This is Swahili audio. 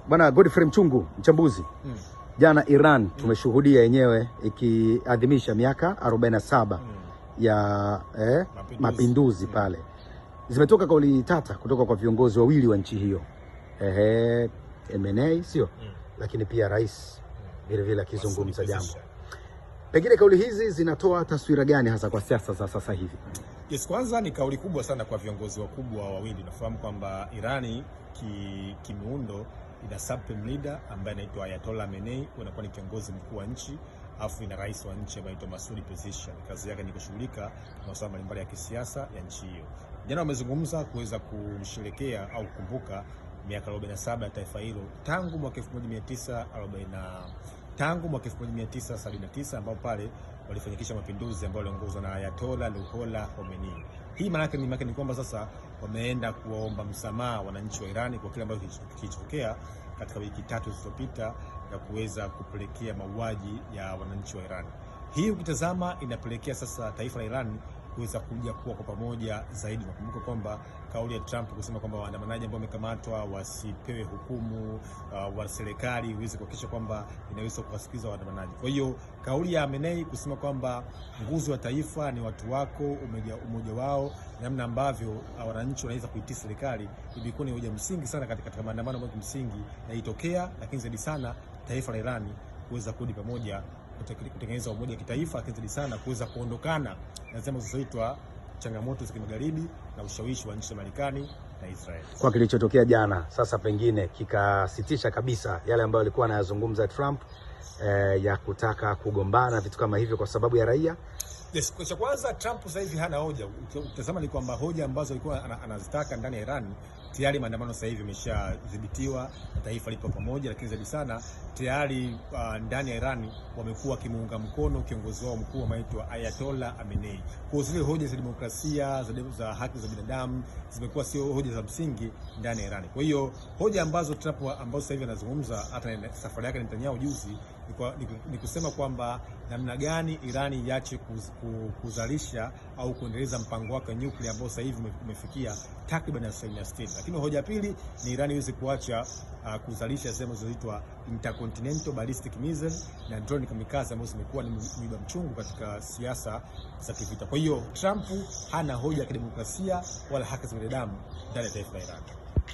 Bwana Godfrey Mchungu, mchambuzi. Jana Iran tumeshuhudia yenyewe ikiadhimisha miaka 47 ya mapinduzi pale. Zimetoka kauli tata kutoka kwa viongozi wawili wa nchi hiyo. MNA sio? Lakini pia rais vile vile akizungumza jambo. Pengine kauli hizi zinatoa taswira gani hasa kwa siasa za sasa hivi? Yes, kwanza ni kauli kubwa sana kwa viongozi wakubwa wawili. Nafahamu kwamba Irani kimiundo ina supreme leader ambaye anaitwa Ayatollah Khamenei, anakuwa ni kiongozi mkuu wa nchi, afu ina rais wa nchi ambaye anaitwa Masoud Pezeshkian. Kazi yake ni kushughulika na masuala mbalimbali ya kisiasa ya nchi hiyo. Jana wamezungumza kuweza kusherehekea au kukumbuka miaka 47 ya taifa hilo tangu mwaka 1979 ambao pale walifanyikisha mapinduzi ambayo yaliongozwa na Ayatollah Ruhollah Khomeini. Hii maana yake ni kwamba sasa wameenda kuwaomba msamaha wananchi wa Irani kwa kile ambacho kilichotokea katika wiki 3 zilizopita na kuweza kupelekea mauaji ya wananchi wa Irani. Hii ukitazama inapelekea sasa taifa la Irani kuweza kuja kuwa kwa pamoja zaidi. Nakumbuka kwamba kauli ya Trump kusema kwamba waandamanaji ambao wamekamatwa wasipewe hukumu wa serikali iweze kuhakikisha kwamba inaweza kuwasikiliza waandamanaji. Kwa hiyo kauli ya Khamenei kusema kwamba nguzo ya taifa ni watu wako, umoja wao, namna ambavyo wananchi wanaweza kuitii serikali, ilikuwa ni hoja msingi sana katika maandamano ambayo kimsingi yaitokea, lakini zaidi sana taifa la Irani kuweza kurudi pamoja kutengeneza umoja wa kitaifa, lakini sana kuweza kuondokana na zama zilizoitwa changamoto za kimagharibi na ushawishi wa nchi za Marekani na Israel. Kwa kilichotokea jana sasa pengine kikasitisha kabisa yale ambayo alikuwa anayazungumza Trump ya kutaka kugombana vitu kama hivyo kwa sababu ya raia. Yes, kwa kwanza Trump sasa hivi hana hoja. Ukitazama ni kwamba hoja ambazo alikuwa anazitaka ndani ya Iran tayari maandamano sasa hivi yameshadhibitiwa na taifa lipo pamoja, lakini zaidi sana tayari ndani ya Iran wamekuwa kimuunga mkono kiongozi wao mkuu anaitwa Ayatollah Khamenei. Kwa zile hoja za demokrasia, za haki za binadamu zimekuwa sio hoja za msingi ndani ya Iran. Kwa hiyo hoja ambazo Trump sasa hivi anazungumza hata safari yake na Netanyahu juzi ni kusema kwamba namna gani Irani iache kuzalisha au kuendeleza mpango wake wa nyuklia ambao sasa hivi umefikia takriban 60%. Lakini hoja pili ni Irani iweze kuacha kuzalisha sehemu zinazoitwa intercontinental ballistic missile na drone kamikaze ambazo zimekuwa ni mwiba mchungu katika siasa za kivita. Kwa hiyo Trump hana hoja ya kidemokrasia wala haki za binadamu ndani ya taifa la Irani.